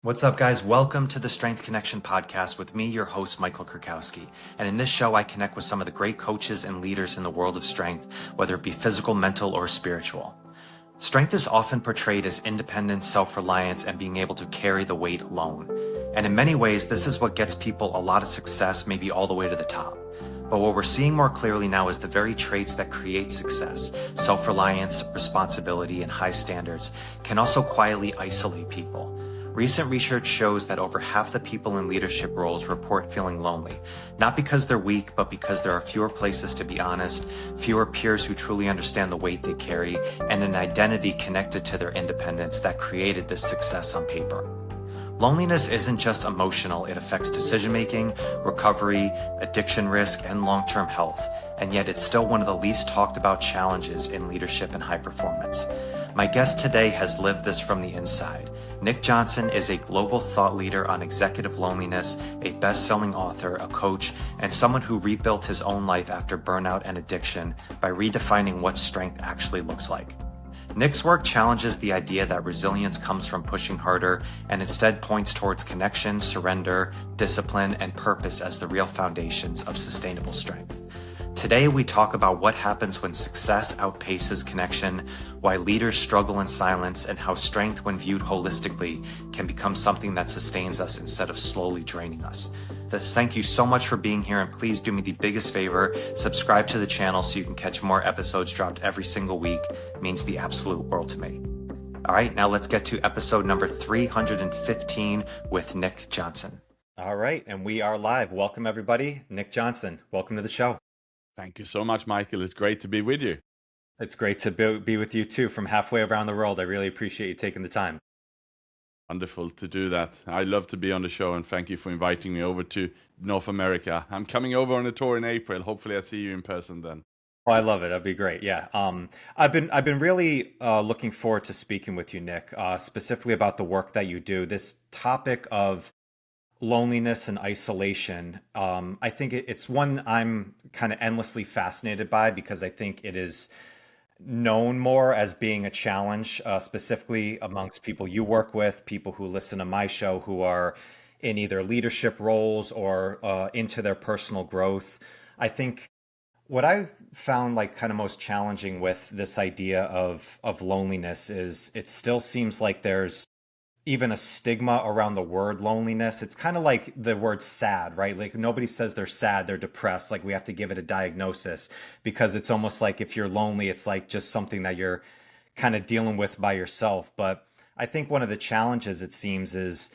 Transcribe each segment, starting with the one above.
What's up, guys? Welcome to the Strength Connection podcast with me, your host, Michael Kurkowski. And in this show, I connect with some of the great coaches and leaders in the world of strength, whether it be physical, mental, or spiritual. Strength is often portrayed as independence, self-reliance, and being able to carry the weight alone. And in many ways, this is what gets people a lot of success, maybe all the way to the top. But what we're seeing more clearly now is the very traits that create success, self-reliance, responsibility, and high standards, can also quietly isolate people. Recent research shows that over half the people in leadership roles report feeling lonely, not because they're weak, but because there are fewer places to be honest, fewer peers who truly understand the weight they carry, and an identity connected to their independence that created this success on paper. Loneliness isn't just emotional, it affects decision-making, recovery, addiction risk, and long-term health, and yet it's still one of the least talked about challenges in leadership and high performance. My guest today has lived this from the inside. Nick Jonsson is a global thought leader on executive loneliness, a best-selling author, a coach, and someone who rebuilt his own life after burnout and addiction by redefining what strength actually looks like. Nick's work challenges the idea that resilience comes from pushing harder and instead points towards connection, surrender, discipline, and purpose as the real foundations of sustainable strength. Today, we talk about what happens when success outpaces connection, why leaders struggle in silence, and how strength, when viewed holistically, can become something that sustains us instead of slowly draining us. Thus, thank you so much for being here, and please do me the biggest favor, subscribe to the channel so you can catch more episodes dropped every single week. It means the absolute world to me. All right, now let's get to episode number 315 with Nick Jonsson. All right, and we are live. Welcome, everybody. Nick Jonsson, welcome to the show. Thank you so much, Michael. It's great to be with you. It's great to be with you too from halfway around the world. I really appreciate you taking the time. Wonderful to do that. I love to be on the show, and thank you for inviting me over to North America. I'm coming over on a tour in April. Hopefully I see you in person then. Oh, I love it. That'd be great. Yeah. I've been really looking forward to speaking with you, Nick, specifically about the work that you do. This topic of loneliness and isolation. I think it's one I'm kind of endlessly fascinated by because I think it is known more as being a challenge, specifically amongst people you work with, people who listen to my show who are in either leadership roles or into their personal growth. I think what I found like kind of most challenging with this idea of loneliness is it still seems like there's even a stigma around the word loneliness. It's kind of like the word sad, right? Like nobody says they're sad, they're depressed. Like we have to give it a diagnosis because it's almost like if you're lonely, it's like just something that you're kind of dealing with by yourself. But I think one of the challenges, it seems, is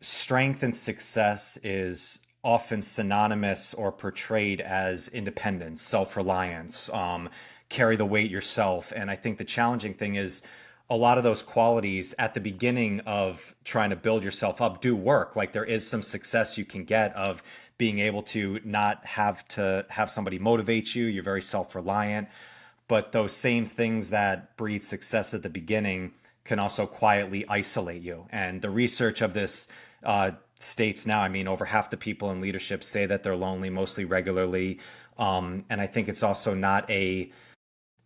strength and success is often synonymous or portrayed as independence, self-reliance, carry the weight yourself. And I think the challenging thing is a lot of those qualities at the beginning of trying to build yourself up do work. Like there is some success you can get of being able to not have to have somebody motivate you. You're very self-reliant, but those same things that breed success at the beginning can also quietly isolate you. And the research of this states now, I mean, over half the people in leadership say that they're lonely, mostly regularly. And I think it's also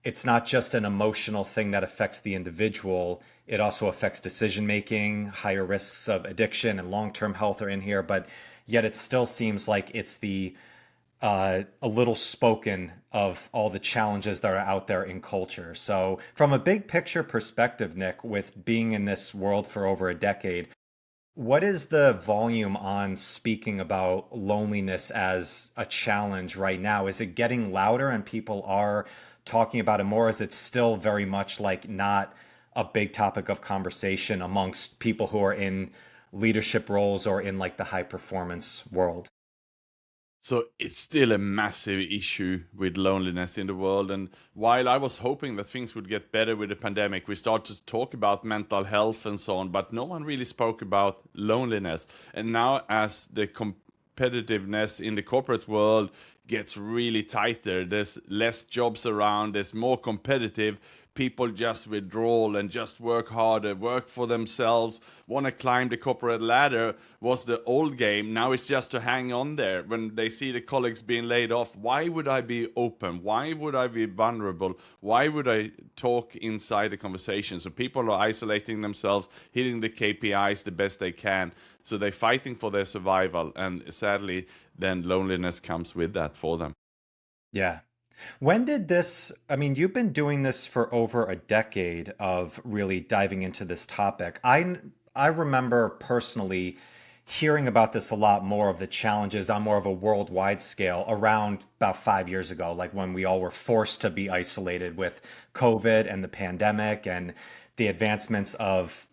it's not just an emotional thing that affects the individual. It also affects decision making. Higher risks of addiction and long-term health are in here, but yet it still seems like it's a little spoken of all the challenges that are out there in culture. So from a big picture perspective, Nick, with being in this world for over a decade, what is the volume on speaking about loneliness as a challenge right now? Is it getting louder and people are talking about it more? Is it still very much like not a big topic of conversation amongst people who are in leadership roles or in like the high performance world? So it's still a massive issue with loneliness in the world. And while I was hoping that things would get better with the pandemic, we started to talk about mental health and so on, but no one really spoke about loneliness. And now as the competitiveness in the corporate world gets really tighter. There's less jobs around, there's more competitive. People just withdraw and just work harder, work for themselves, want to climb the corporate ladder was the old game. Now it's just to hang on there. When they see the colleagues being laid off, why would I be open? Why would I be vulnerable? Why would I talk inside the conversation? So people are isolating themselves, hitting the KPIs the best they can. So they're fighting for their survival. And sadly, then loneliness comes with that for them. Yeah. When did this, I mean, you've been doing this for over a decade of really diving into this topic. I remember personally hearing about this a lot more of the challenges on more of a worldwide scale around about 5 years ago, like when we all were forced to be isolated with COVID and the pandemic and the advancements of,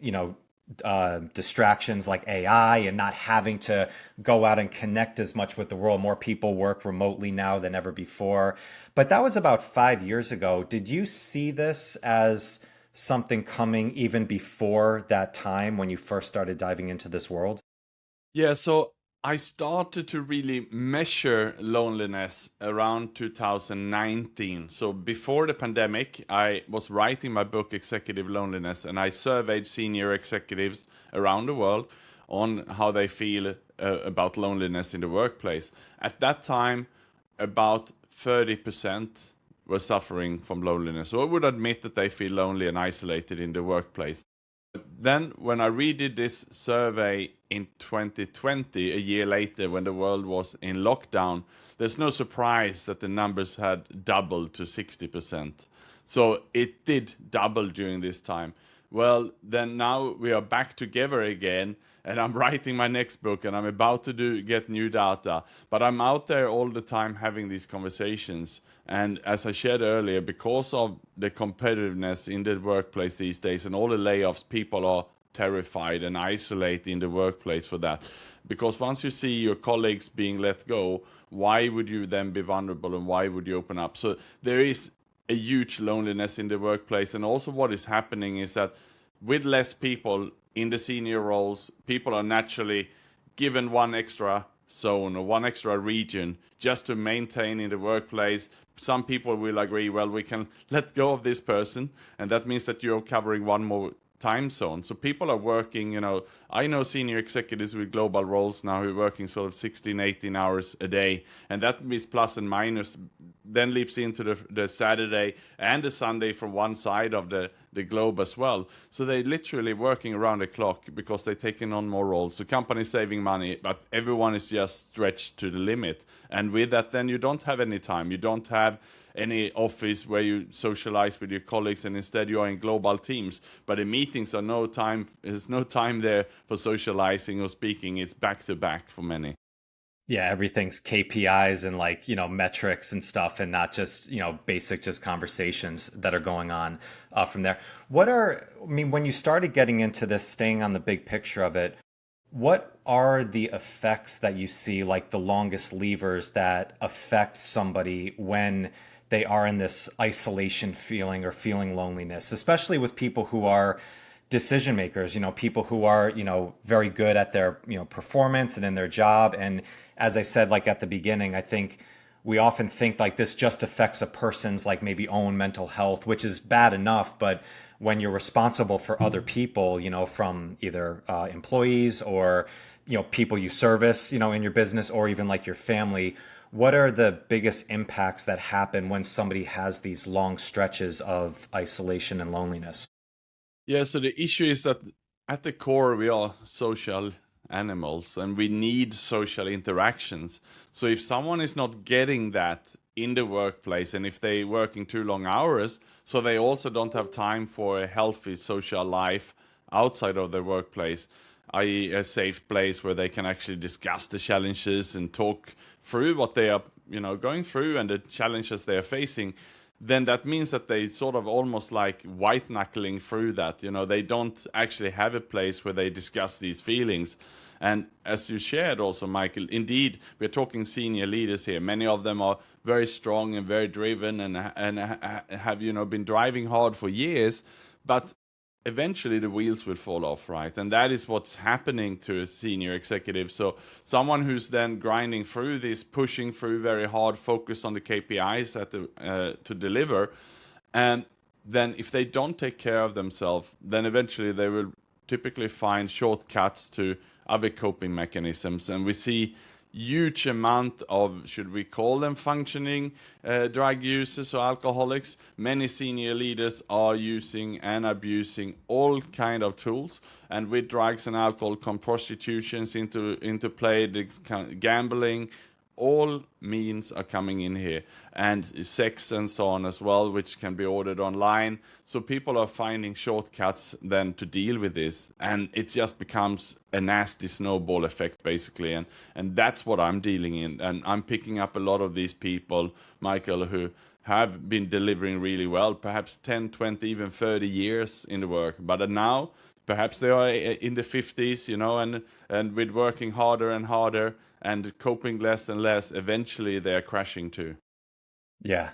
distractions like AI and not having to go out and connect as much with the world. More people work remotely now than ever before. But that was about 5 years ago. Did you see this as something coming even before that time when you first started diving into this world? Yeah, so I started to really measure loneliness around 2019. So before the pandemic, I was writing my book, Executive Loneliness, and I surveyed senior executives around the world on how they feel about loneliness in the workplace. At that time, about 30% were suffering from loneliness. So I would admit that they feel lonely and isolated in the workplace. Then, when I redid this survey in 2020, a year later, when the world was in lockdown, there's no surprise that the numbers had doubled to 60%. So it did double during this time. Well, then now we are back together again, and I'm writing my next book, and I'm about to get new data. But I'm out there all the time having these conversations. And as I shared earlier, because of the competitiveness in the workplace these days and all the layoffs, people are terrified and isolated in the workplace for that. Because once you see your colleagues being let go, why would you then be vulnerable and why would you open up? So there is a huge loneliness in the workplace. And also what is happening is that with less people in the senior roles, people are naturally given one extra zone or one extra region just to maintain in the workplace. Some people will agree, well, we can let go of this person, and that means that you're covering one more time zone. So people are working, I know senior executives with global roles now who are working sort of 16, 18 hours a day, and that is plus and minus, then leaps into the Saturday and the Sunday from one side of the globe as well. So they're literally working around the clock because they're taking on more roles. So companies saving money, but everyone is just stretched to the limit. And with that, then you don't have any time. You don't have any office where you socialize with your colleagues, and instead you are in global teams. But in meetings are no time. There's no time there for socializing or speaking. It's back to back for many. Yeah, everything's KPIs and like, metrics and stuff and not just, basic just conversations that are going on from there. I mean, when you started getting into this, staying on the big picture of it, what are the effects that you see, like the longest levers that affect somebody when they are in this isolation feeling or feeling loneliness, especially with people who are decision makers, people who are, very good at their, performance and in their job. And as I said, like at the beginning, I think we often think like this just affects a person's like maybe own mental health, which is bad enough. But when you're responsible for other people, from either employees or, people you service, in your business or even like your family, what are the biggest impacts that happen when somebody has these long stretches of isolation and loneliness? Yeah, so the issue is that at the core, we are social animals and we need social interactions. So if someone is not getting that in the workplace, and if they're working too long hours, so they also don't have time for a healthy social life outside of their workplace, i.e. a safe place where they can actually discuss the challenges and talk through what they are, going through and the challenges they are facing, then that means that they sort of almost like white knuckling through that. They don't actually have a place where they discuss these feelings. And as you shared also, Michael, indeed, we're talking senior leaders here. Many of them are very strong and very driven and have, been driving hard for years. But eventually the wheels will fall off, right? And that is what's happening to a senior executive. So someone who's then grinding through this, pushing through very hard, focused on the KPIs to deliver, and then if they don't take care of themselves, then eventually they will typically find shortcuts to other coping mechanisms. And we see huge amount of, should we call them functioning drug users or alcoholics. Many senior leaders are using and abusing all kind of tools, and with drugs and alcohol come prostitutions into play, gambling, all means are coming in here, and sex and so on as well, which can be ordered online. So people are finding shortcuts then to deal with this, and it just becomes a nasty snowball effect basically. And that's what I'm dealing in, and I'm picking up a lot of these people, Michael, who have been delivering really well, perhaps 10, 20, even 30 years in the work, but now perhaps they are in the 50s, and with working harder and harder and coping less and less, eventually they're crashing too. Yeah.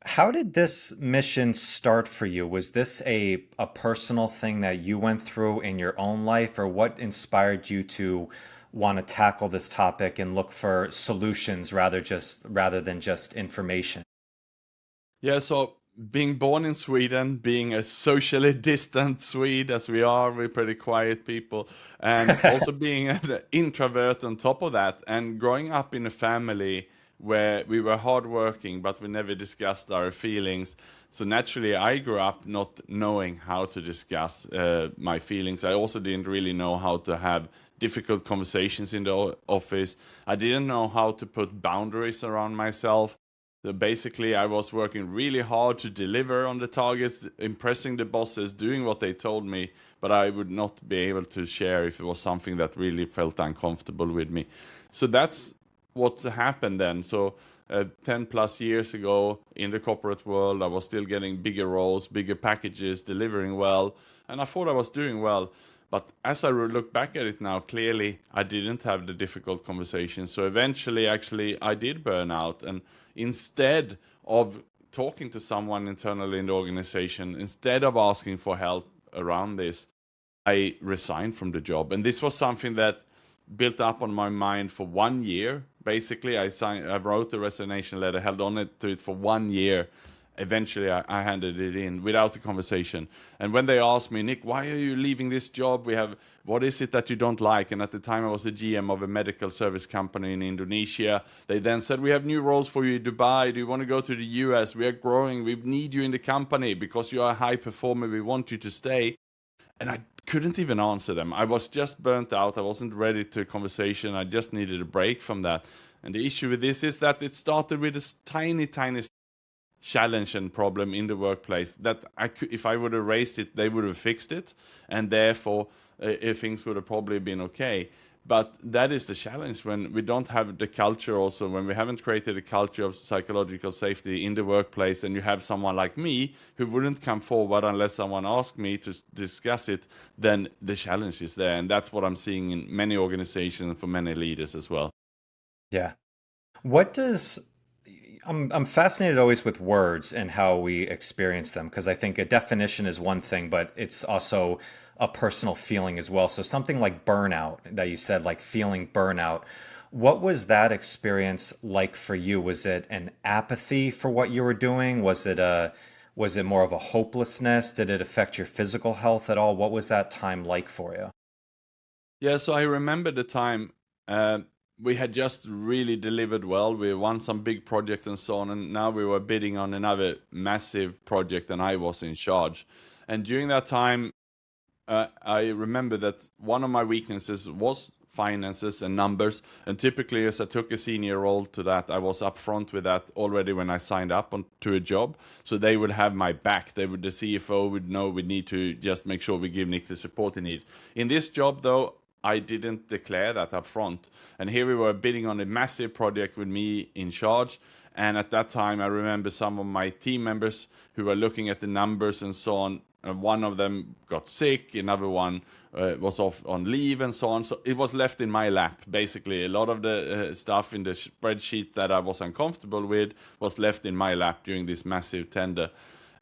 How did this mission start for you? Was this a personal thing that you went through in your own life, or what inspired you to want to tackle this topic and look for solutions rather than just information? Yeah, so being born in Sweden, being a socially distant Swede as we are, we're pretty quiet people, and also being an introvert on top of that, and growing up in a family where we were hardworking, but we never discussed our feelings. So naturally, I grew up not knowing how to discuss my feelings. I also didn't really know how to have difficult conversations in the office. I didn't know how to put boundaries around myself. So basically, I was working really hard to deliver on the targets, impressing the bosses, doing what they told me, but I would not be able to share if it was something that really felt uncomfortable with me. So that's what happened then. So 10 plus years ago in the corporate world, I was still getting bigger roles, bigger packages, delivering well, and I thought I was doing well. But as I look back at it now, clearly I didn't have the difficult conversations. So eventually, actually, I did burn out. And instead of talking to someone internally in the organization, instead of asking for help around this, I resigned from the job. And this was something that built up on my mind for 1 year. Basically, I wrote the resignation letter, held on to it for 1 year. Eventually, I handed it in without a conversation. And when they asked me, Nick, why are you leaving this job? What is it that you don't like? And at the time, I was a GM of a medical service company in Indonesia. They then said, we have new roles for you in Dubai. Do you want to go to the US? We are growing. We need you in the company because you are a high performer. We want you to stay. And I couldn't even answer them. I was just burnt out. I wasn't ready to a conversation. I just needed a break from that. And the issue with this is that it started with a tiny, tiny challenge and problem in the workplace that if I would have raised it, they would have fixed it, and therefore things would have probably been okay. But that is the challenge when we don't have the culture, also when we haven't created a culture of psychological safety in the workplace, and you have someone like me who wouldn't come forward unless someone asked me to discuss it, then the challenge is there. And that's what I'm seeing in many organizations and for many leaders as well. Yeah. What does I'm fascinated always with words and how we experience them, because I think a definition is one thing, but it's also a personal feeling as well. So something like burnout that you said, like feeling burnout. What was that experience like for you? Was it an apathy for what you were doing? Was it more of a hopelessness? Did it affect your physical health at all? What was that time like for you? Yeah, so I remember the time uh, we had just really delivered well. We won some big project and so on, and now we were bidding on another massive project, and I was in charge. And during that time, I remember that one of my weaknesses was finances and numbers. And typically, as I took a senior role to that, I was upfront with that already when I signed up to a job. So they would have my back. The CFO would know we need to just make sure we give Nick the support he needs. In this job, though, I didn't declare that up front. And here we were bidding on a massive project with me in charge. And at that time, I remember some of my team members who were looking at the numbers and so on. And one of them got sick, another one was off on leave and so on. So it was left in my lap, basically. A lot of the stuff in the spreadsheet that I was uncomfortable with was left in my lap during this massive tender.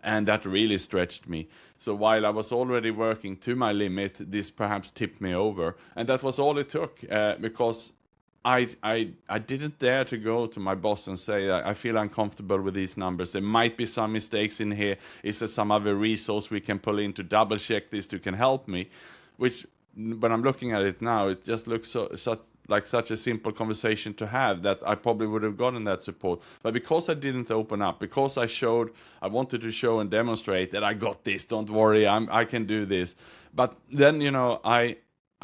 and that really stretched me. So while I was already working to my limit, this perhaps tipped me over, and that was all it took, because I didn't dare to go to my boss and say, I feel uncomfortable with these numbers. There might be some mistakes in here. Is there some other resource we can pull in to double check this to can help me? Which, when I'm looking at it now, it just looks such a simple conversation to have, that I probably would have gotten that support. But because I didn't open up, because I wanted to show and demonstrate that I got this. Don't worry, I can do this. But then,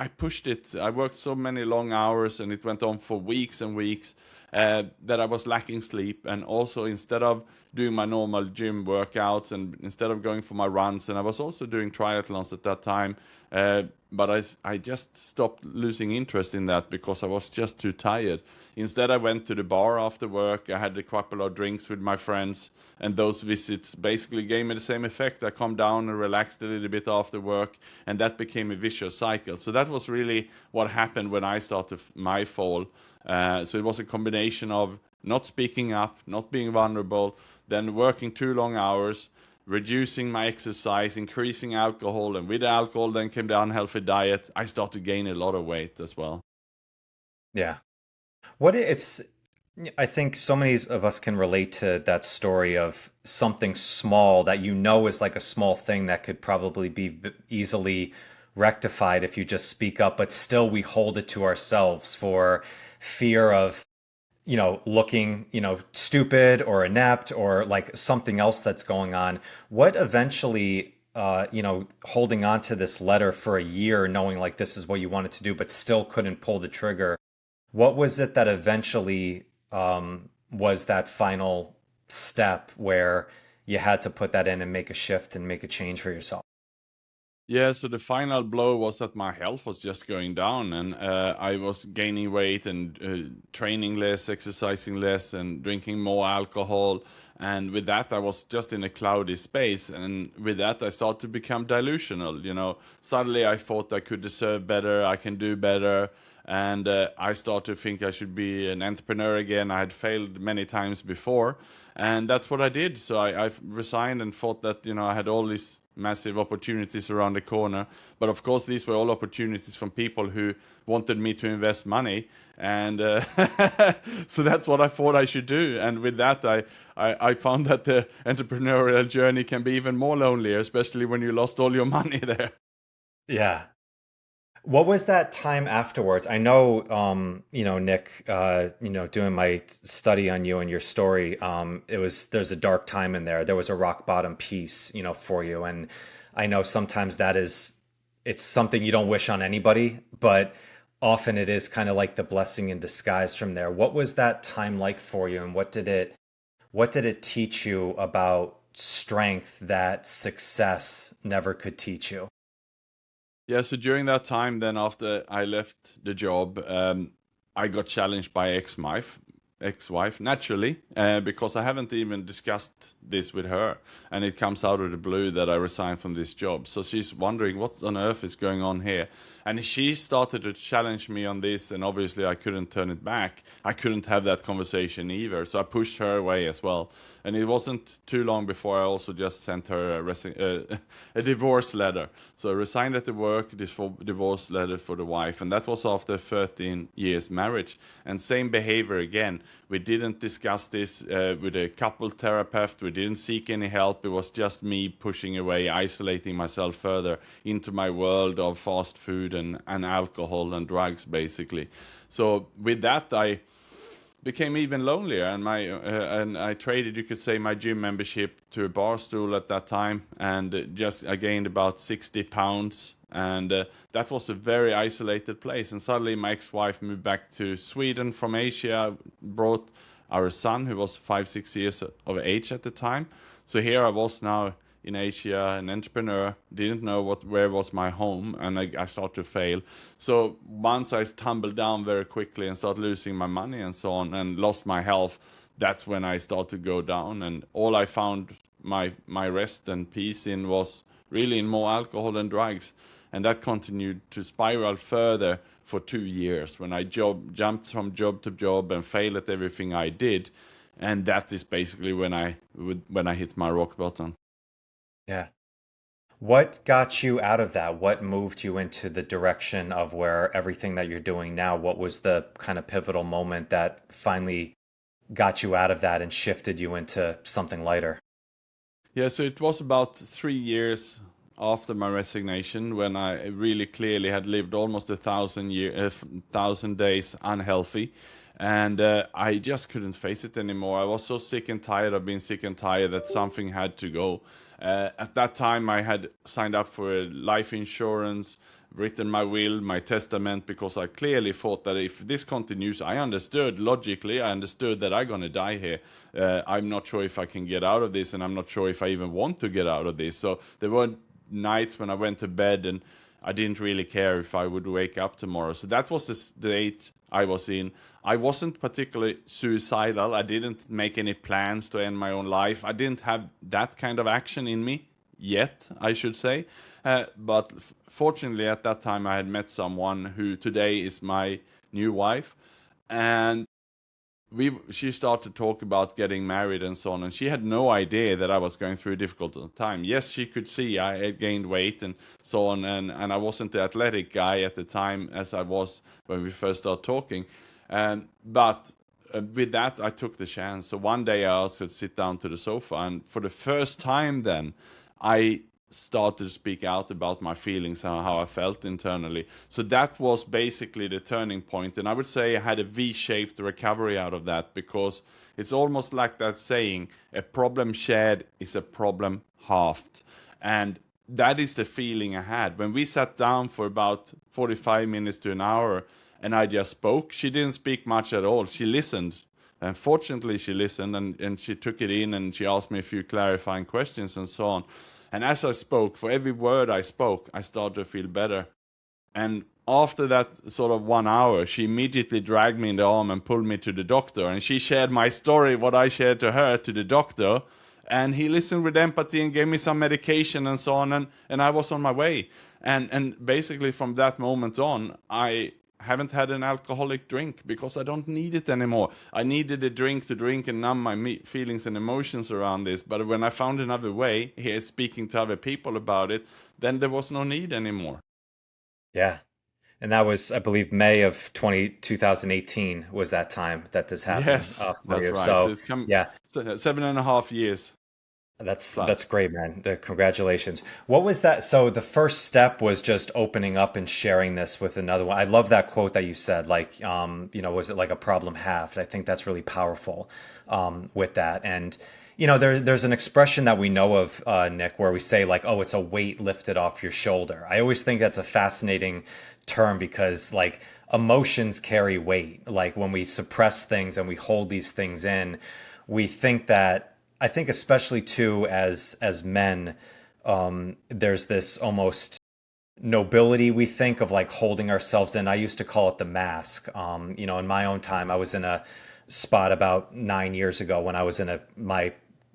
I pushed it. I worked so many long hours, and it went on for weeks and weeks, that I was lacking sleep. And also, instead of doing my normal gym workouts, and instead of going for my runs, and I was also doing triathlons at that time, but I just stopped losing interest in that because I was just too tired. Instead, I went to the bar after work. I had a couple of drinks with my friends, and those visits basically gave me the same effect. I calmed down and relaxed a little bit after work, and that became a vicious cycle. So that was really what happened when I started my fall. So it was a combination of not speaking up, not being vulnerable, then working too long hours, reducing my exercise, increasing alcohol, and with alcohol then came the unhealthy diet. I started to gain a lot of weight as well. Yeah. What it's I think so many of us can relate to that story of something small that is like a small thing that could probably be easily rectified if you just speak up, but still we hold it to ourselves for fear of, looking, stupid or inept or like something else that's going on. What eventually, holding on to this letter for a year, knowing like this is what you wanted to do, but still couldn't pull the trigger. What was it that eventually was that final step where you had to put that in and make a shift and make a change for yourself? Yeah, so the final blow was that my health was just going down, and I was gaining weight and training less, exercising less, and drinking more alcohol. And with that, I was just in a cloudy space. And with that, I started to become delusional. Suddenly I thought I could deserve better, I can do better. And I started to think I should be an entrepreneur again. I had failed many times before, and that's what I did. So I resigned and thought that I had all these massive opportunities around the corner. But of course, these were all opportunities from people who wanted me to invest money, and so that's what I thought I should do. And with that, I found that the entrepreneurial journey can be even more lonely, especially when you lost all your money there. Yeah. What was that time afterwards? I know, Nick, doing my study on you and your story, there's a dark time in there. There was a rock bottom piece, for you. And I know sometimes it's something you don't wish on anybody, but often it is kind of like the blessing in disguise from there. What was that time like for you? And what did it teach you about strength that success never could teach you? Yeah, so during that time, then after I left the job, I got challenged by ex-wife naturally, because I haven't even discussed this with her, and it comes out of the blue that I resigned from this job. So she's wondering what on earth is going on here, and she started to challenge me on this, and obviously I couldn't turn it back. I couldn't have that conversation either, so I pushed her away as well. And it wasn't too long before I also just sent her a divorce letter. So I resigned at the work, this divorce letter for the wife, and that was after 13 years marriage. And same behavior again. We didn't discuss this with a couple therapist. We didn't seek any help. It was just me pushing away, isolating myself further into my world of fast food and alcohol and drugs, basically. So with that, I became even lonelier, and I traded, you could say, my gym membership to a bar stool at that time, and I gained about 60 pounds, and that was a very isolated place. And suddenly my ex-wife moved back to Sweden from Asia, brought our son, who was 5-6 years of age at the time. So here I was now in Asia, an entrepreneur, didn't know where was my home, and I started to fail. So once I tumbled down very quickly and started losing my money and so on, and lost my health, that's when I started to go down. And all I found my rest and peace in was really in more alcohol and drugs. And that continued to spiral further for 2 years, when I jumped from job to job and failed at everything I did. And that is basically when I hit my rock bottom. Yeah. What got you out of that? What moved you into the direction of where everything that you're doing now? What was the kind of pivotal moment that finally got you out of that and shifted you into something lighter? Yeah, so it was about 3 years after my resignation when I really clearly had lived almost 1,000 days unhealthy, and I just couldn't face it anymore. I was so sick and tired of being sick and tired that something had to go. At that time, I had signed up for a life insurance, written my will, my testament, because I clearly thought that if this continues, I understood logically, I understood that I'm gonna die here. I'm not sure if I can get out of this, and I'm not sure if I even want to get out of this. So there were nights when I went to bed and I didn't really care if I would wake up tomorrow. So that was the state I was in. I wasn't particularly suicidal. I didn't make any plans to end my own life. I didn't have that kind of action in me yet, I should say. But fortunately, at that time, I had met someone who today is my new wife, and she started to talk about getting married and so on, and she had no idea that I was going through a difficult time. Yes, she could see I had gained weight and so on, and I wasn't the athletic guy at the time as I was when we first started talking. But with that, I took the chance. So one day I asked her to sit down to the sofa, and for the first time then, I started to speak out about my feelings and how I felt internally. So that was basically the turning point. And I would say I had a V-shaped recovery out of that, because it's almost like that saying, a problem shared is a problem halved. And that is the feeling I had. When we sat down for about 45 minutes to an hour and I just spoke, she didn't speak much at all. She listened. And fortunately, she listened and she took it in, and she asked me a few clarifying questions and so on. And as I spoke, for every word I spoke, I started to feel better. And after that sort of 1 hour, she immediately dragged me in the arm and pulled me to the doctor. And she shared my story, what I shared to her, to the doctor. And he listened with empathy and gave me some medication and so on. And I was on my way. And basically from that moment on, I haven't had an alcoholic drink because I don't need it anymore. I needed a drink to drink and numb my feelings and emotions around this. But when I found another way, here speaking to other people about it, then there was no need anymore. Yeah. And that was, I believe, May of 2018 was that time that this happened Yes, for that's you. right. So So, it's come yeah, 7.5 years that's plus. great, man. Congratulations. What was that? So the first step was just opening up and sharing this with another one. I love that quote that you said, like, was it like a problem halved? I think that's really powerful with that. And there's an expression that we know of, Nick, where we say like, "Oh, it's a weight lifted off your shoulder." I always think that's a fascinating term because like emotions carry weight. Like when we suppress things and we hold these things in, we think that I think especially too as men, there's this almost nobility we think of like holding ourselves in. I used to call it the mask. In my own time, I was in a spot about 9 years ago when I was in my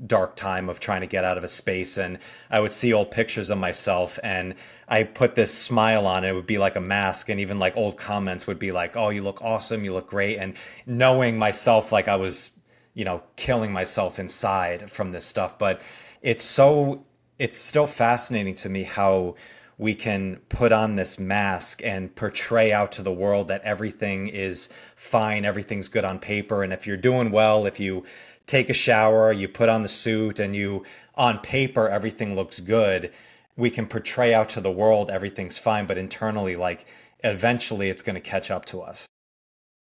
dark time of trying to get out of a space, and I would see old pictures of myself and I put this smile on. It would be like a mask, and even like old comments would be like, "Oh, you look awesome, you look great," and knowing myself like I was killing myself inside from this stuff. But it's still fascinating to me how we can put on this mask and portray out to the world that everything is fine, everything's good on paper. And if you're doing well, if you take a shower, you put on the suit, and on paper, everything looks good, we can portray out to the world everything's fine. But internally, like, eventually it's going to catch up to us.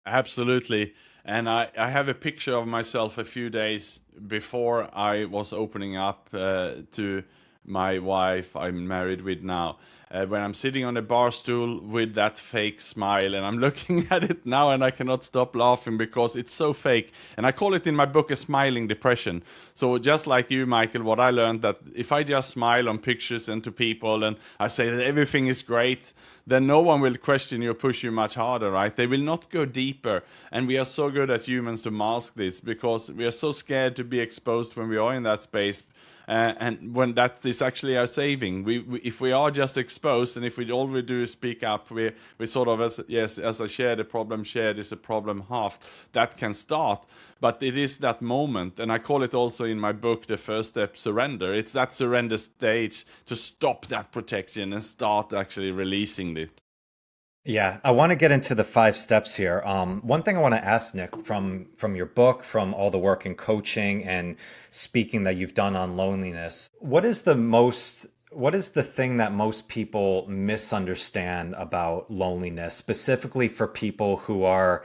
Absolutely. And I have a picture of myself a few days before I was opening up to my wife I'm married with now. When I'm sitting on a bar stool with that fake smile, and I'm looking at it now and I cannot stop laughing because it's so fake. And I call it in my book a smiling depression. So just like you, Michael, what I learned that if I just smile on pictures and to people and I say that everything is great, then no one will question you or push you much harder, right? They will not go deeper. And we are so good as humans to mask this because we are so scared to be exposed when we are in that space. And when that is actually our saving, if we are just exposed, and if we all we do is speak up, we sort of, as I share, the problem shared is a problem halved. That can start, but it is that moment, and I call it also in my book the first step, surrender. It's that surrender stage to stop that protection and start actually releasing it. Yeah, I want to get into the 5 steps here. One thing I want to ask Nick, from your book, from all the work in coaching and speaking that you've done on loneliness, what is the thing that most people misunderstand about loneliness, specifically for people who are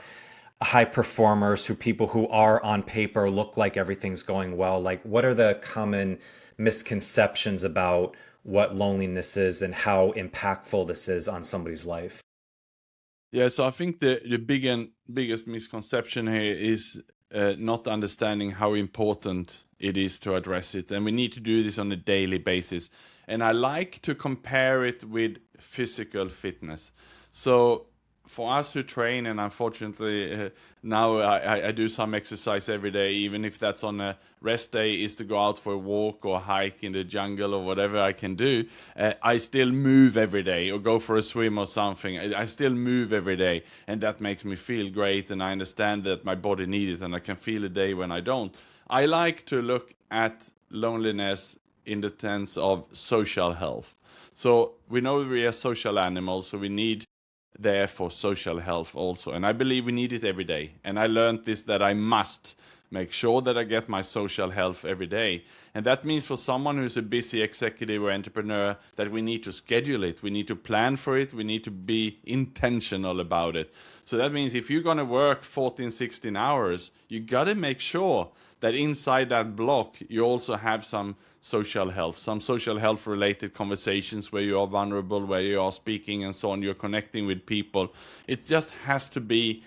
high performers, who people who are on paper look like everything's going well? Like, what are the common misconceptions about what loneliness is and how impactful this is on somebody's life? Yeah, so I think the biggest misconception here is not understanding how important it is to address it, and we need to do this on a daily basis. And I like to compare it with physical fitness. So for us who train, and unfortunately now I do some exercise every day, even if that's on a rest day, is to go out for a walk or hike in the jungle or whatever I can do. I still move every day, or go for a swim or something. I still move every day, and that makes me feel great, and I understand that my body needs it, and I can feel a day when I don't. I like to look at loneliness in the sense of social health. So we know we are social animals, so we need there for social health also. And I believe we need it every day. And I learned this, that I must make sure that I get my social health every day. And that means for someone who's a busy executive or entrepreneur, that we need to schedule it. We need to plan for it. We need to be intentional about it. So that means if you're going to work 14, 16 hours, you got to make sure that inside that block, you also have some social health related conversations where you are vulnerable, where you are speaking and so on, you're connecting with people. It just has to be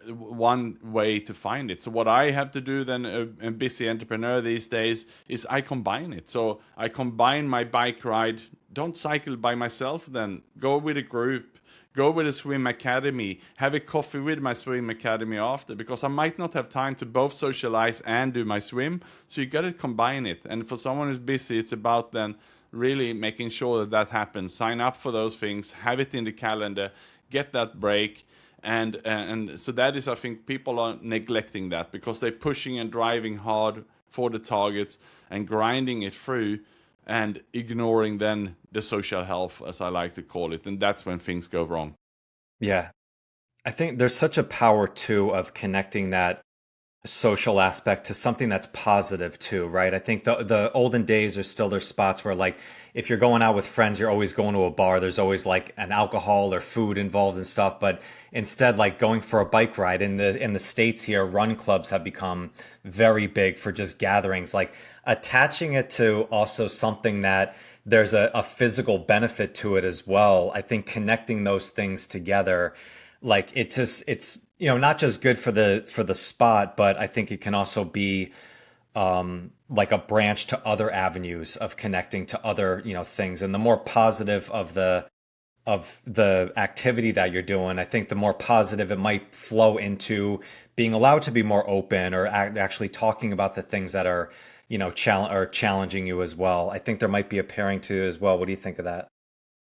one way to find it. So what I have to do then, a busy entrepreneur these days, is I combine it. So I combine my bike ride. Don't cycle by myself then. Go with a group. Go with a swim academy, have a coffee with my swim academy after, because I might not have time to both socialize and do my swim. So you got to combine it. And for someone who's busy, it's about then really making sure that that happens. Sign up for those things, have it in the calendar, get that break. And so that is, I think people are neglecting that because they're pushing and driving hard for the targets and grinding it through, and ignoring then the social health, as I like to call it. And that's when things go wrong. Yeah. I think there's such a power too of connecting that social aspect to something that's positive too, right? I think the olden days are still there's spots where, like, if you're going out with friends, you're always going to a bar. There's always like an alcohol or food involved and stuff. But instead, like going for a bike ride in the States here, run clubs have become very big for just gatherings. Like attaching it to also something that there's a physical benefit to it as well. I think connecting those things together, like it's not just good for the spot, but I think it can also be like a branch to other avenues of connecting to other things. And the more positive of the activity that you're doing, I think the more positive it might flow into being allowed to be more open, or actually talking about the things that are challenging you as well. I think there might be a pairing to as well. What do you think of that?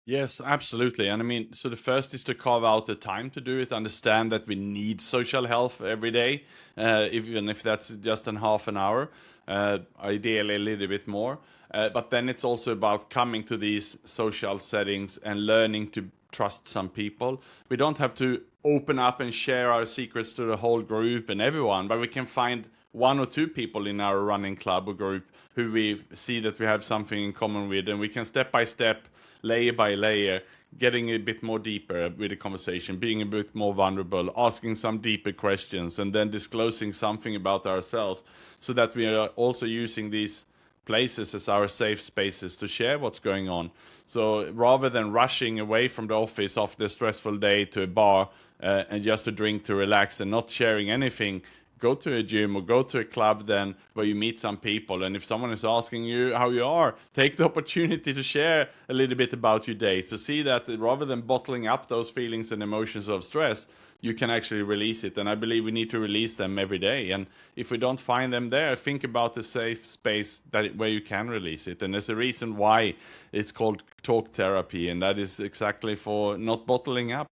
Yes, absolutely. And I mean, so the first is to carve out the time to do it, understand that we need social health every day, even if that's just in half an hour, ideally a little bit more. But then it's also about coming to these social settings and learning to trust some people. We don't have to open up and share our secrets to the whole group and everyone, but we can find one or two people in our running club or group who we see that we have something in common with, and we can step by step, layer by layer, getting a bit more deeper with the conversation, being a bit more vulnerable, asking some deeper questions, and then disclosing something about ourselves, so that we are also using these places as our safe spaces to share what's going on. So rather than rushing away from the office after a stressful day to a bar and just to drink to relax and not sharing anything, go to a gym or go to a club then where you meet some people, and if someone is asking you how you are, take the opportunity to share a little bit about your day, to see that rather than bottling up those feelings and emotions of stress, you can actually release it. And I believe we need to release them every day. And if we don't find them there, think about the safe space where you can release it. And there's a reason why it's called talk therapy, and that is exactly for not bottling up.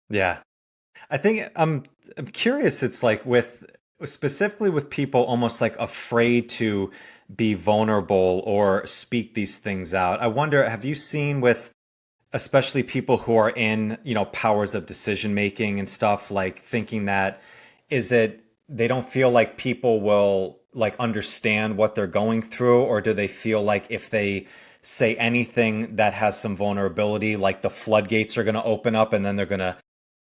Yeah. I think I'm curious. It's like with specifically with people almost like afraid to be vulnerable or speak these things out. I wonder, have you seen with especially people who are in, powers of decision making and stuff, like thinking that is it they don't feel like people will like understand what they're going through, or do they feel like if they say anything that has some vulnerability, like the floodgates are going to open up and then they're going to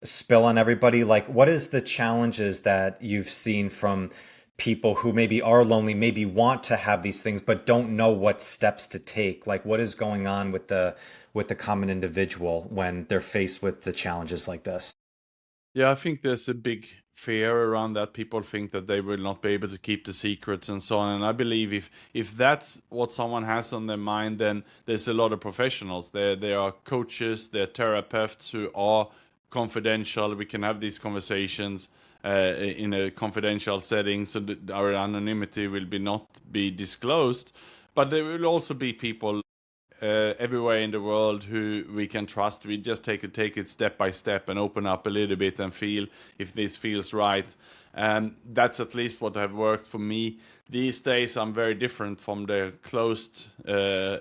spill on everybody? Like, what is the challenges that you've seen from people who maybe are lonely, maybe want to have these things, but don't know what steps to take? Like, what is going on with the common individual when they're faced with the challenges like this? Yeah, I think there's a big fear around that. People think that they will not be able to keep the secrets and so on. And I believe if that's what someone has on their mind, then there's a lot of professionals. There are coaches, there are therapists who are confidential. We can have these conversations in a confidential setting, so that our anonymity will be not be disclosed. But there will also be people everywhere in the world who we can trust. We just take it step by step and open up a little bit and feel if this feels right. And that's at least what have worked for me. These days, I'm very different from the closed,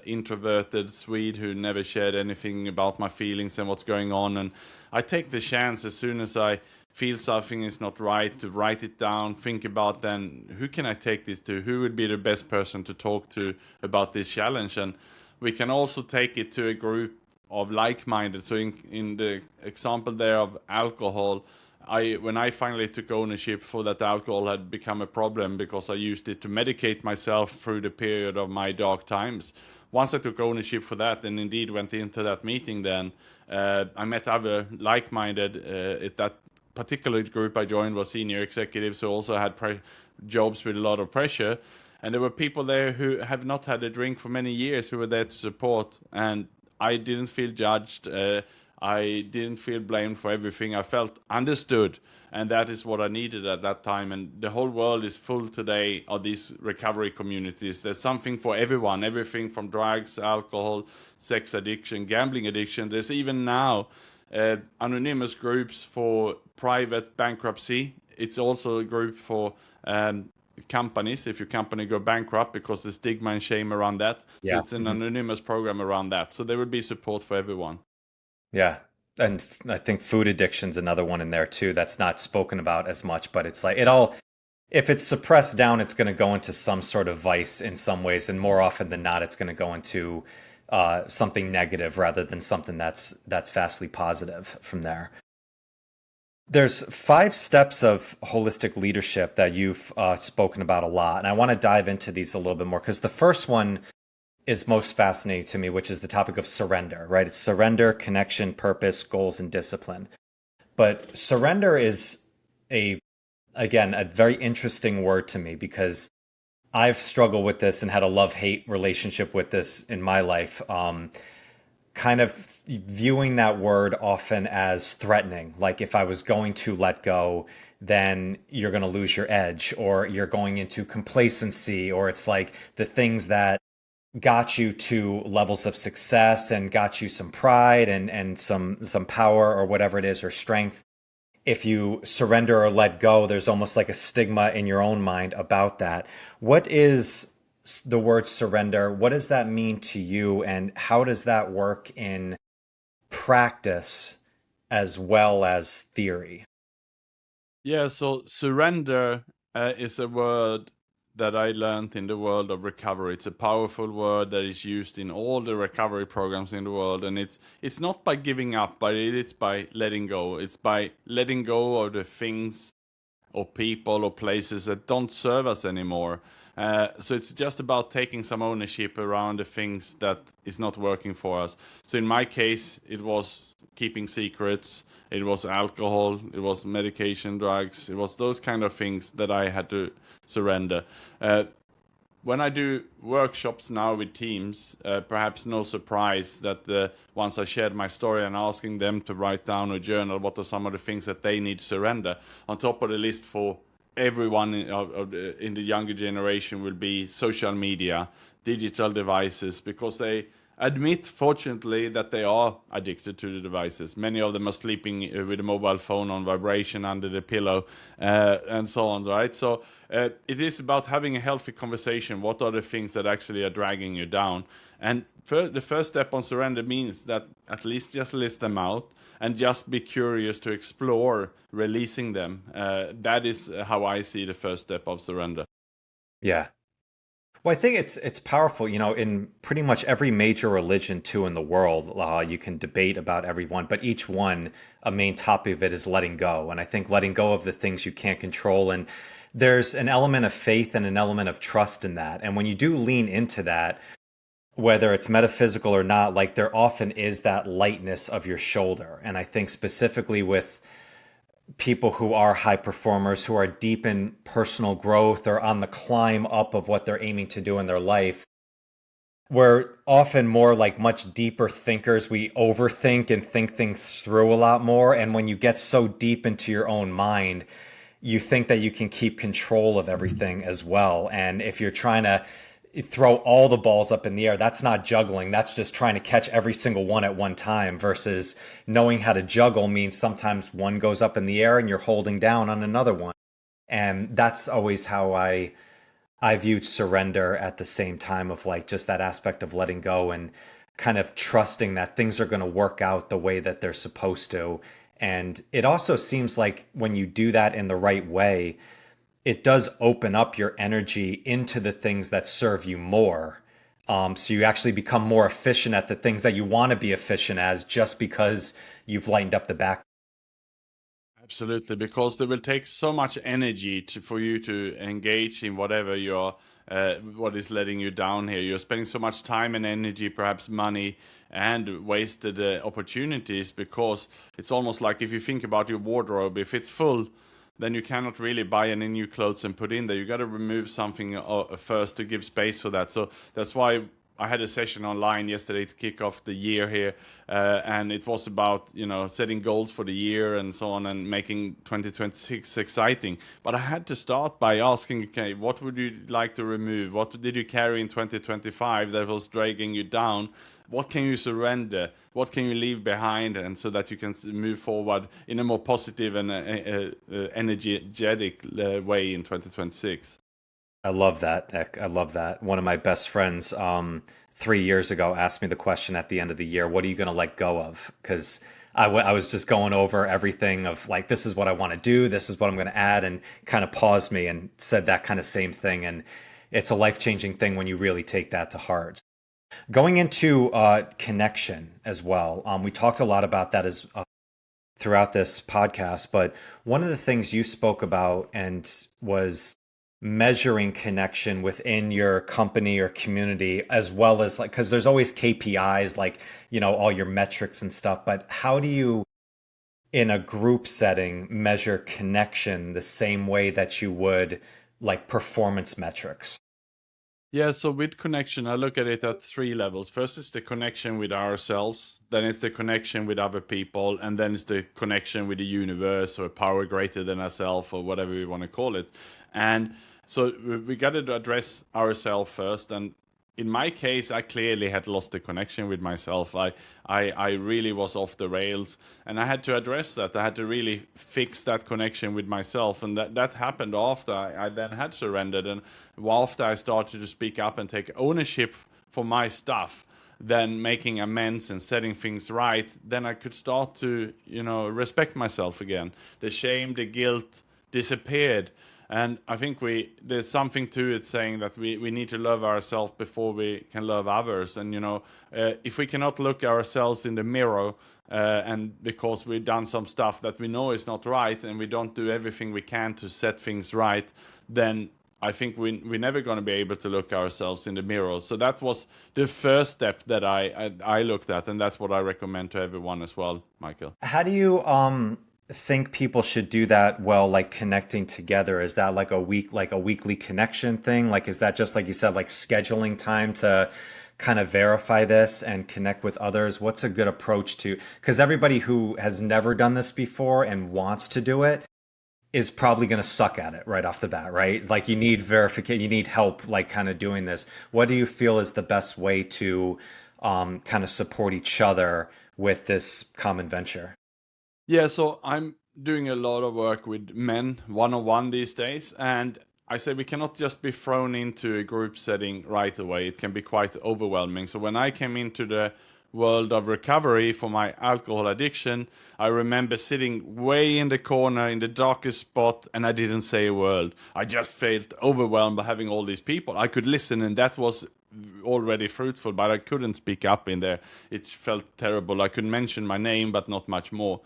introverted Swede who never shared anything about my feelings and what's going on. And I take the chance as soon as I feel something is not right to write it down, think about then who can I take this to? Who would be the best person to talk to about this challenge? And we can also take it to a group of like-minded. So in the example there of alcohol, when I finally took ownership for that alcohol had become a problem because I used it to medicate myself through the period of my dark times. Once I took ownership for that and indeed went into that meeting, then I met other like-minded. That particular group I joined was senior executives who also had jobs with a lot of pressure. And there were people there who have not had a drink for many years who were there to support. And I didn't feel judged. I didn't feel blamed for everything. I felt understood. And that is what I needed at that time. And the whole world is full today of these recovery communities. There's something for everyone, everything from drugs, alcohol, sex addiction, gambling addiction. There's even now anonymous groups for private bankruptcy. It's also a group for companies if your company go bankrupt, because the stigma and shame around that. So Yeah. it's an Mhm. anonymous program around that. So there will be support for everyone. Yeah. And I think food addiction's another one in there too that's not spoken about as much, but it's like it all, if it's suppressed down, it's going to go into some sort of vice in some ways, and more often than not, it's going to go into something negative rather than something that's vastly positive from there. There's 5 steps of holistic leadership that you've spoken about a lot, and I want to dive into these a little bit more because the first one is most fascinating to me, which is the topic of surrender, right? It's surrender, connection, purpose, goals, and discipline. But surrender is a, again, a very interesting word to me because I've struggled with this and had a love-hate relationship with this in my life. Kind of viewing that word often as threatening. Like if I was going to let go, then you're going to lose your edge, or you're going into complacency, or it's like the things that got you to levels of success and got you some pride and some power or whatever it is, or strength. If you surrender or let go, there's almost like a stigma in your own mind about that. What is the word surrender? What does that mean to you? And how does that work in practice as well as theory? Yeah, so surrender is a word that I learned in the world of recovery. It's a powerful word that is used in all the recovery programs in the world, and it's not by giving up, but it's by letting go. It's by letting go of the things or people or places that don't serve us anymore. So it's just about taking some ownership around the things that is not working for us. So in my case, it was keeping secrets, it was alcohol, it was medication, drugs, it was those kind of things that I had to surrender. When I do workshops now with teams, perhaps no surprise that once I shared my story and asking them to write down a journal, what are some of the things that they need to surrender? On top of the list for everyone in the younger generation will be social media, digital devices, because they admit, fortunately, that they are addicted to the devices. Many of them are sleeping with a mobile phone on vibration under the pillow, and so on, right? So it is about having a healthy conversation. What are the things that actually are dragging you down? And the first step on surrender means that at least just list them out and just be curious to explore releasing them. That is how I see the first step of surrender. Yeah. Well, I think it's powerful. You know, in pretty much every major religion too in the world, you can debate about every one, but each one, a main topic of it is letting go. And I think letting go of the things you can't control. And there's an element of faith and an element of trust in that. And when you do lean into that, whether it's metaphysical or not, like there often is that lightness of your shoulder. And I think specifically with people who are high performers, who are deep in personal growth or on the climb up of what they're aiming to do in their life, we're often more like much deeper thinkers. We overthink and think things through a lot more. And when you get so deep into your own mind, you think that you can keep control of everything as well. And if you're trying to throw all the balls up in the air, that's not juggling. That's just trying to catch every single one at one time, versus knowing how to juggle means sometimes one goes up in the air and you're holding down on another one. And that's always how I viewed surrender, at the same time of like just that aspect of letting go and kind of trusting that things are going to work out the way that they're supposed to. And it also seems like when you do that in the right way, it does open up your energy into the things that serve you more. So you actually become more efficient at the things that you want to be efficient as, just because you've lightened up the back. Absolutely, because they will take so much energy for you to engage in whatever you're, what is letting you down here. You're spending so much time and energy, perhaps money, and wasted opportunities, because it's almost like if you think about your wardrobe, if it's full, then you cannot really buy any new clothes and put in there. You got to remove something first to give space for that. So that's why I had a session online yesterday to kick off the year here, and it was about setting goals for the year and so on, and making 2026 exciting. But I had to start by asking, okay, what would you like to remove? What did you carry in 2025 that was dragging you down? What can you surrender? What can you leave behind, and so that you can move forward in a more positive and energetic way in 2026? I love that, Nick. I love that. One of my best friends, 3 years ago, asked me the question at the end of the year, what are you going to let go of? Because I was just going over everything of like, this is what I want to do, this is what I'm going to add, and kind of paused me and said that kind of same thing. And it's a life-changing thing when you really take that to heart. Going into connection as well, we talked a lot about that as throughout this podcast, but one of the things you spoke about and was measuring connection within your company or community, as well as like, because there's always KPIs, like, all your metrics and stuff, but how do you, in a group setting, measure connection the same way that you would like performance metrics? Yeah, so with connection, I look at it at three levels. First is the connection with ourselves, then it's the connection with other people, and then it's the connection with the universe or a power greater than ourselves, or whatever we want to call it. And so we got to address ourselves first. And in my case, I clearly had lost the connection with myself. I really was off the rails, and I had to address that. I had to really fix that connection with myself, and that happened after I then had surrendered, and after I started to speak up and take ownership for my stuff, then making amends and setting things right. Then I could start to respect myself again. The shame, the guilt disappeared. And I think there's something to it, saying that we need to love ourselves before we can love others. And if we cannot look ourselves in the mirror, and because we've done some stuff that we know is not right, and we don't do everything we can to set things right, then I think we're never going to be able to look ourselves in the mirror. So that was the first step that I looked at, and that's what I recommend to everyone as well, Michael. How do you think people should do that well, like connecting together? Is that like a weekly connection thing? Like is that just like you said, like scheduling time to kind of verify this and connect with others? What's a good approach to, because everybody who has never done this before and wants to do it is probably going to suck at it right off the bat, right? Like you need verification, you need help, like kind of doing this. What do you feel is the best way to kind of support each other with this common venture? Yeah, so I'm doing a lot of work with men one on one these days, and I say we cannot just be thrown into a group setting right away. It can be quite overwhelming. So when I came into the world of recovery for my alcohol addiction, I remember sitting way in the corner in the darkest spot, and I didn't say a word. I just felt overwhelmed by having all these people. I could listen, and that was already fruitful, but I couldn't speak up in there. It felt terrible. I could mention my name, but not much more.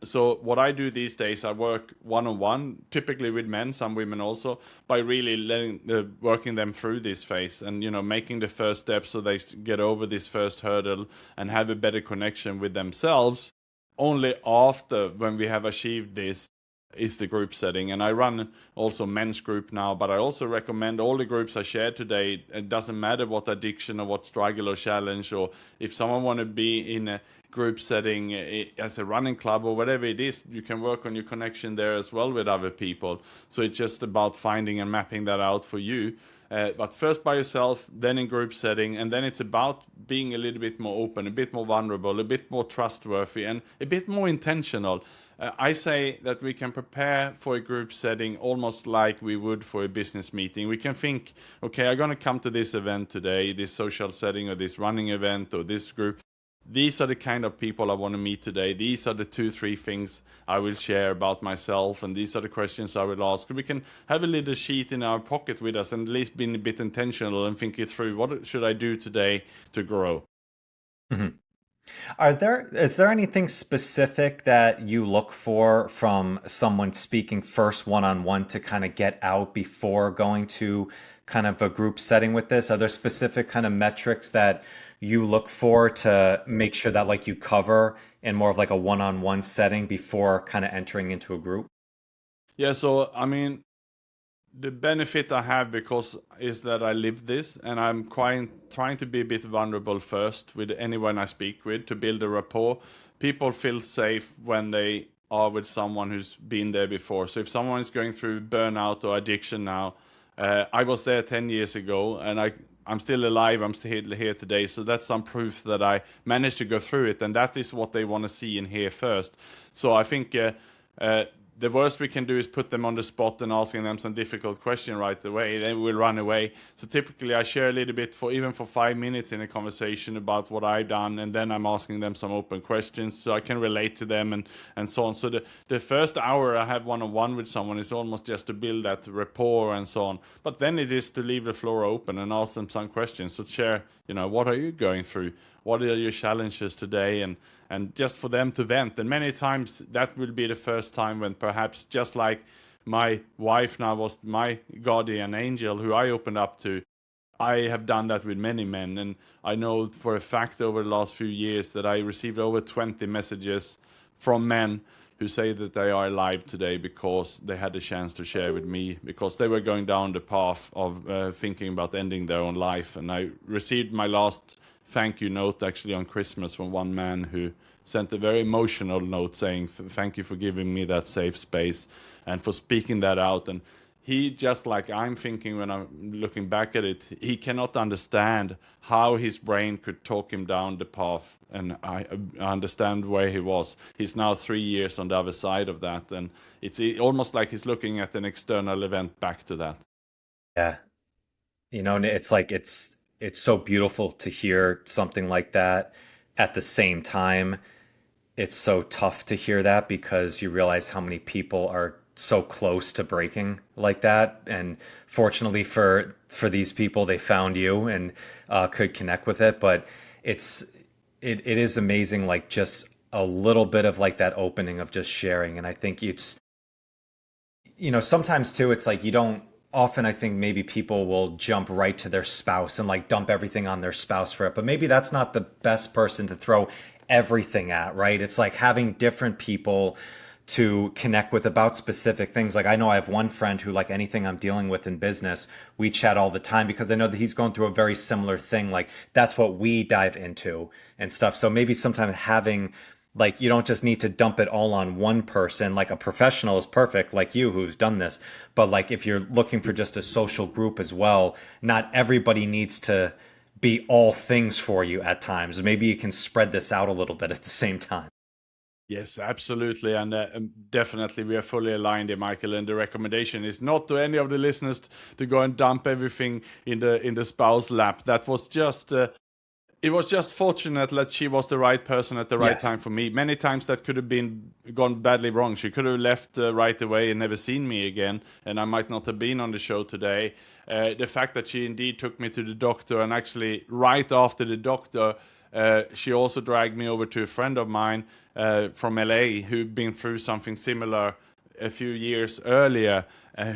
So what I do these days, I work one-on-one, typically with men, some women also, by really working them through this phase, and making the first step so they get over this first hurdle and have a better connection with themselves. Only after, when we have achieved this, is the group setting. And I run also men's group now, but I also recommend all the groups I shared today. It doesn't matter what addiction or what struggle or challenge, or if someone want to be in a group setting as a running club or whatever it is, you can work on your connection there as well with other people. So it's just about finding and mapping that out for you. But first by yourself, then in group setting, and then it's about being a little bit more open, a bit more vulnerable, a bit more trustworthy, and a bit more intentional. I say that we can prepare for a group setting almost like we would for a business meeting. We can think, okay, I'm going to come to this event today, this social setting or this running event or this group. These are the kind of people I want to meet today. These are the 2-3 things I will share about myself, and these are the questions I will ask. We can have a little sheet in our pocket with us and at least be a bit intentional and think it through. What should I do today to grow? Mhm. Is there anything specific that you look for from someone speaking first one-on-one to kind of get out before going to kind of a group setting with this? Are there specific kind of metrics that you look for to make sure that like you cover in more of like a one-on-one setting before kind of entering into a group? Yeah, so I mean, the benefit I have because is that I live this, and I'm quite trying to be a bit vulnerable first with anyone I speak with to build a rapport. People feel safe when they are with someone who's been there before. So if someone is going through burnout or addiction now, I was there 10 years ago, and I'm still alive. I'm still here today. So that's some proof that I managed to go through it, and that is what they want to see and hear first. So I think the worst we can do is put them on the spot and asking them some difficult question right away. They will run away. So typically I share a little bit for even for 5 minutes in a conversation about what I've done, and then I'm asking them some open questions so I can relate to them and so on. So the first hour I have one-on-one with someone is almost just to build that rapport and so on. But then it is to leave the floor open and ask them some questions. So share, what are you going through? What are your challenges today? And just for them to vent. And many times that will be the first time when perhaps, just like my wife now was my guardian angel who I opened up to, I have done that with many men. And I know for a fact over the last few years that I received over 20 messages from men who say that they are alive today because they had the chance to share with me, because they were going down the path of thinking about ending their own life. And I received my last thank you note actually on Christmas from one man who sent a very emotional note saying thank you for giving me that safe space and for speaking that out. And he, just like I'm thinking when I'm looking back at it, he cannot understand how his brain could talk him down the path, and I understand where he was. He's now 3 years on the other side of that, and it's almost like he's looking at an external event back to that. Yeah. And it's like it's so beautiful to hear something like that. At the same time, it's so tough to hear that because you realize how many people are so close to breaking like that. And fortunately for these people, they found you and could connect with it. But it's it is amazing, like just a little bit of like that opening of just sharing. And I think sometimes too, it's like you don't. often I think maybe people will jump right to their spouse and like dump everything on their spouse for it. But maybe that's not the best person to throw everything at, right? It's like having different people to connect with about specific things. Like I know I have one friend who, like anything I'm dealing with in business, we chat all the time because I know that he's going through a very similar thing. Like that's what we dive into and stuff. So maybe sometimes having, like, you don't just need to dump it all on one person. Like a professional is perfect, like you who's done this. But like if you're looking for just a social group as well, not everybody needs to be all things for you at times. Maybe you can spread this out a little bit at the same time. Yes, absolutely, and definitely we are fully aligned here, Michael. And the recommendation is not to any of the listeners to go and dump everything in the spouse lap. That was just it was just fortunate that she was the right person at the right Yes. time for me. Many times that could have been gone badly wrong. She could have left right away and never seen me again, and I might not have been on the show today. The fact that she indeed took me to the doctor, and actually right after the doctor, she also dragged me over to a friend of mine from LA who'd been through something similar a few years earlier,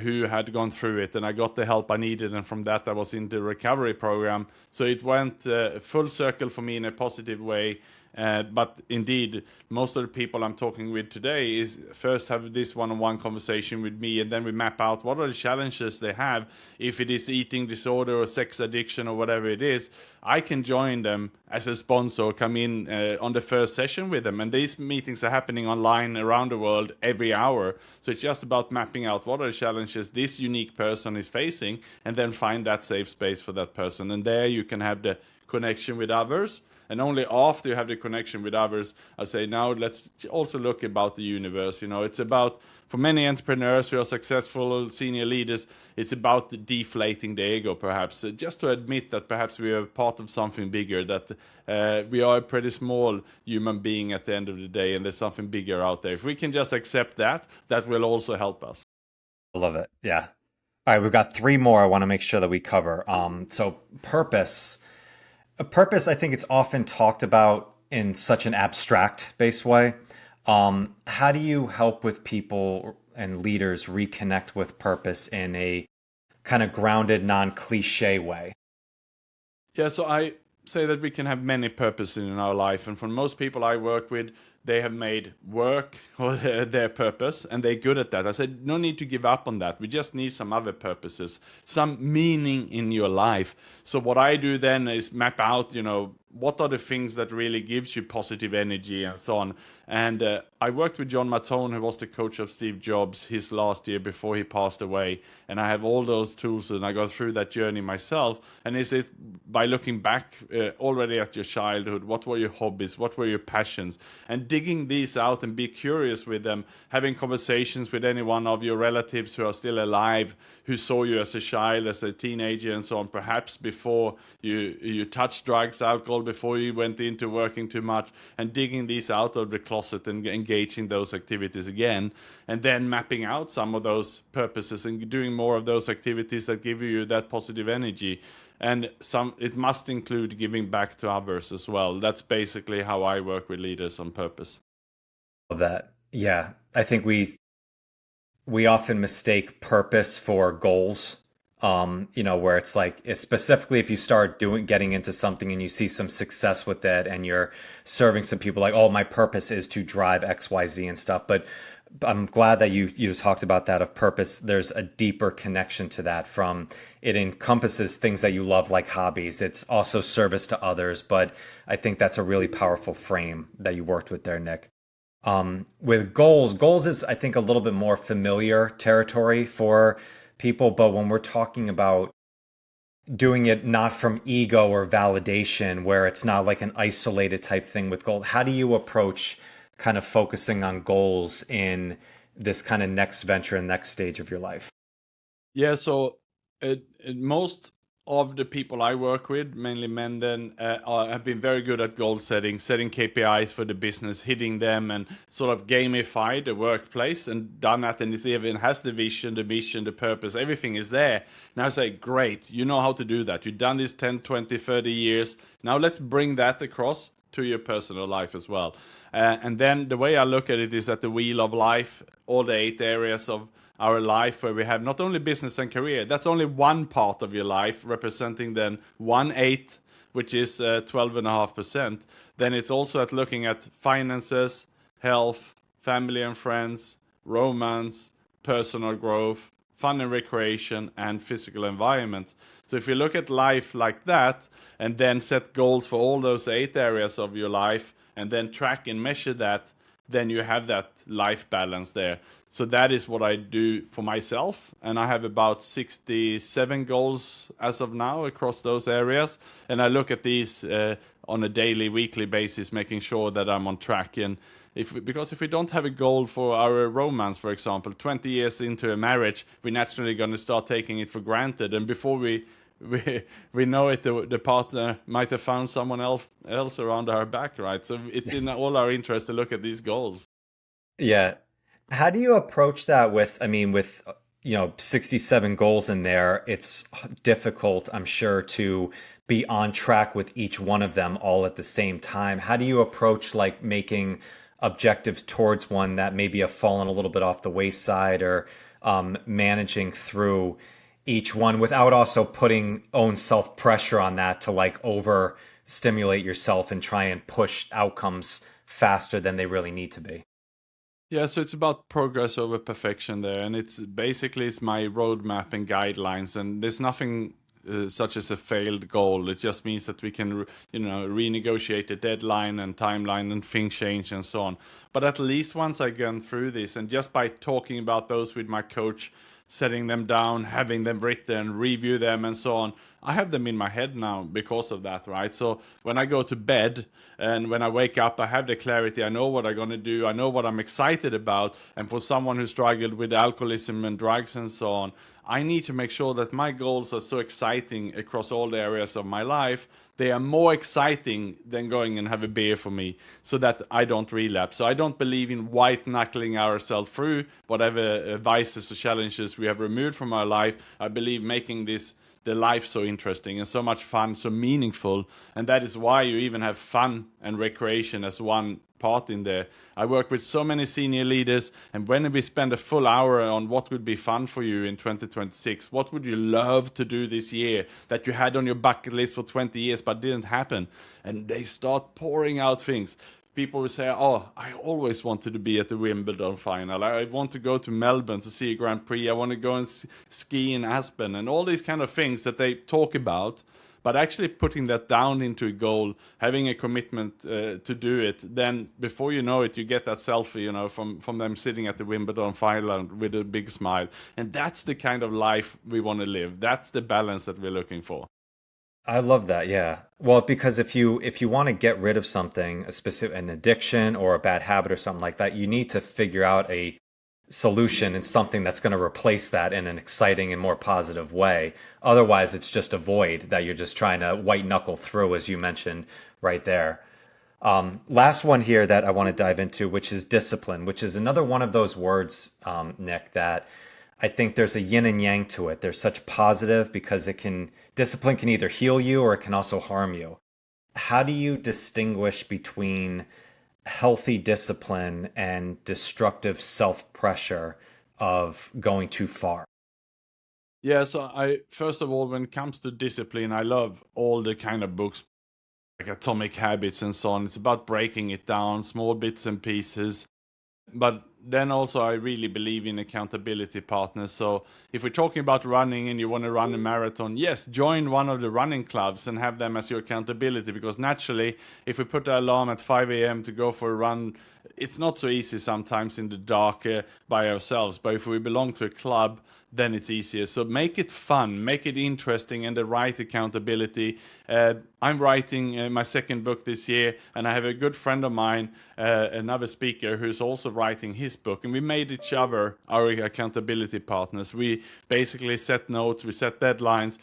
who had gone through it, and I got the help I needed, and from that I was in the recovery program. So it went full circle for me in a positive way. But indeed, most of the people I'm talking with today is first have this one-on-one conversation with me, and then we map out what are the challenges they have. If it is eating disorder or sex addiction or whatever it is, I can join them as a sponsor, come in on the first session with them. And these meetings are happening online around the world every hour. So it's just about mapping out what are the challenges this unique person is facing, and then find that safe space for that person. And there you can have the connection with others. And only after you have the connection with others, I say, now let's also look about the universe. You know, it's about, for many entrepreneurs who are successful senior leaders, it's about deflating the ego, perhaps. Just to admit that perhaps we are part of something bigger, that we are a pretty small human being at the end of the day, and there's something bigger out there. If we can just accept that, that will also help us. I love it. Yeah. All right, we've got three more I want to make sure that we cover. So purpose. A purpose, I think it's often talked about in such an abstract based way. How do you help with people and leaders reconnect with purpose in a kind of grounded, non-cliche way? Yeah, so I say that we can have many purposes in our life, and for most people I work with, they have made work or their purpose, and they're good at that. I said, no need to give up on that. We just need some other purposes, some meaning in your life. So what I do then is map out, you know, what are the things that really gives you positive energy and so on. And I worked with John Mattone, who was the coach of Steve Jobs his last year before he passed away. And I have all those tools, and I go through that journey myself. And it's by looking back already at your childhood, what were your hobbies, what were your passions, and digging these out and be curious with them, having conversations with any one of your relatives who are still alive, who saw you as a child, as a teenager, and so on, perhaps before you touched drugs, alcohol, before you went into working too much, and digging these out of the closet and engaging those activities again, and then mapping out some of those purposes and doing more of those activities that give you that positive energy. And it must include giving back to others as well. That's basically how I work with leaders on purpose. Of that. Yeah. I think we often mistake purpose for goals. Where it's like, specifically if you start getting into something and you see some success with it and you're serving some people, like, oh, my purpose is to drive XYZ and stuff. But I'm glad that you talked about that of purpose. There's a deeper connection to that. From it encompasses things that you love, like hobbies. It's also service to others. But I think that's a really powerful frame that you worked with there, Nick. With goals is, I think, a little bit more familiar territory for people. But when we're talking about doing it not from ego or validation, where it's not like an isolated type thing with goals, how do you approach kind of focusing on goals in this kind of next venture and next stage of your life? Yeah, so most of the people I work with, mainly men, then have been very good at goal setting KPIs for the business, hitting them, and sort of gamify the workplace, and done that. And it even has the vision, the mission, the purpose, everything is there. Now I say, great, you know how to do that. You've done this 10, 20, 30 years. Now let's bring that across to your personal life as well. And then the way I look at it is that the wheel of life, all the 8 areas of our life where we have not only business and career, that's only one part of your life, representing then 1/8, which is 12.5%. Then it's also at looking at finances, health, family and friends, romance, personal growth, fun and recreation, and physical environment. So if you look at life like that, and then set goals for all those 8 areas of your life, and then track and measure that, then you have that life balance there. So that is what I do for myself, and I have about 67 goals as of now across those areas, and I look at these on a daily, weekly basis, making sure that I'm on track. And because if we don't have a goal for our romance, for example, 20 years into a marriage, we're naturally going to start taking it for granted, and before we know it, the partner might have found someone else around our back, right? So it's in all our interest to look at these goals. Yeah. How do you approach that with, I mean, with, 67 goals in there, it's difficult, I'm sure, to be on track with each one of them all at the same time. How do you approach like making objectives towards one that maybe have fallen a little bit off the wayside, or managing through each one without also putting own self pressure on that to like over stimulate yourself and try and push outcomes faster than they really need to be? Yeah, so it's about progress over perfection there, and it's my roadmap and guidelines, and there's nothing such as a failed goal. It just means that we can, renegotiate the deadline and timeline and things change and so on. But at least once I've gone through this, and just by talking about those with my coach, setting them down, having them written, review them, and so on, I have them in my head now because of that, right? So when I go to bed and when I wake up, I have the clarity. I know what I'm going to do. I know what I'm excited about. And for someone who struggled with alcoholism and drugs and so on, I need to make sure that my goals are so exciting across all the areas of my life. They are more exciting than going and have a beer for me, so that I don't relapse. So I don't believe in white knuckling ourselves through whatever vices or challenges we have removed from our life. I believe making the life so interesting and so much fun, so meaningful. And that is why you even have fun and recreation as one part in there. I work with so many senior leaders, and when we spend a full hour on what would be fun for you in 2026, what would you love to do this year that you had on your bucket list for 20 years but didn't happen, and they start pouring out things. People will say, oh, I always wanted to be at the Wimbledon final. I want to go to Melbourne to see a Grand Prix. I want to go and ski in Aspen, and all these kind of things that they talk about. But actually putting that down into a goal, having a commitment to do it, then before you know it, you get that selfie, from them sitting at the Wimbledon final with a big smile. And that's the kind of life we want to live. That's the balance that we're looking for. I love that. Yeah. Well, because if you want to get rid of something, an addiction or a bad habit or something like that, you need to figure out a solution and something that's going to replace that in an exciting and more positive way. Otherwise, it's just a void that you're just trying to white knuckle through, as you mentioned right there. Last one here that I want to dive into, which is discipline, which is another one of those words, Nick, that I think there's a yin and yang to it. There's such positive because discipline can either heal you or it can also harm you. How do you distinguish between healthy discipline and destructive self pressure of going too far? Yeah, so first of all, when it comes to discipline, I love all the kind of books like Atomic Habits and so on. It's about breaking it down, small bits and pieces. But then also I really believe in accountability partners. So if we're talking about running and you want to run a marathon, yes, join one of the running clubs and have them as your accountability, because naturally, if we put the alarm at 5 a.m. to go for a run, it's not so easy sometimes in the dark by ourselves. But if we belong to a club, then it's easier. So make it fun, make it interesting, and the right accountability. I'm writing my second book this year, and I have a good friend of mine, another speaker, who's also writing his book, and we made each other our accountability partners. We basically set notes, we set deadlines.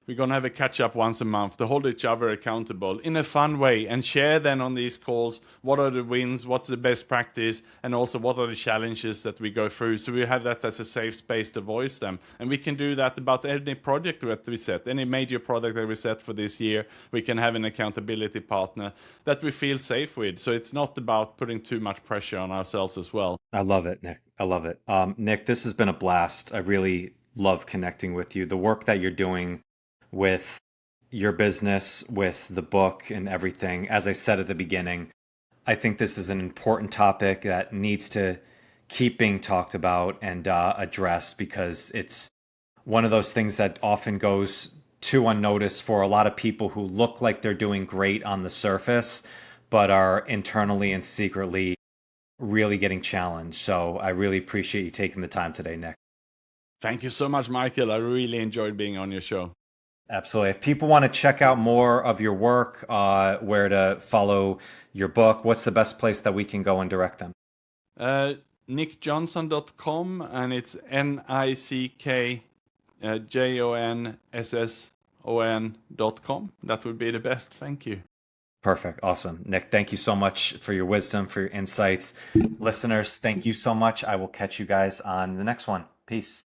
We're going to have a catch up once a month to hold each other accountable in a fun way and share then on these calls what are the wins, what's the best practice, and also what are the challenges that we go through. So we have that as a safe space to voice them. And we can do that about any project that we set, any major product that we set for this year. We can have an accountability partner that we feel safe with. So it's not about putting too much pressure on ourselves as well. I love it, Nick. I love it. Nick, this has been a blast. I really love connecting with you. The work that you're doing with your business, with the book and everything. As I said at the beginning, I think this is an important topic that needs to keep being talked about and addressed, because it's one of those things that often goes too unnoticed for a lot of people who look like they're doing great on the surface, but are internally and secretly really getting challenged. So I really appreciate you taking the time today, Nick. Thank you so much, Michael. I really enjoyed being on your show. Absolutely. If people want to check out more of your work, where to follow your book, what's the best place that we can go and direct them? nickjonsson.com, and it's nickjonsson.com. That would be the best. Thank you. Perfect. Awesome. Nick, thank you so much for your wisdom, for your insights. Listeners, thank you so much. I will catch you guys on the next one. Peace.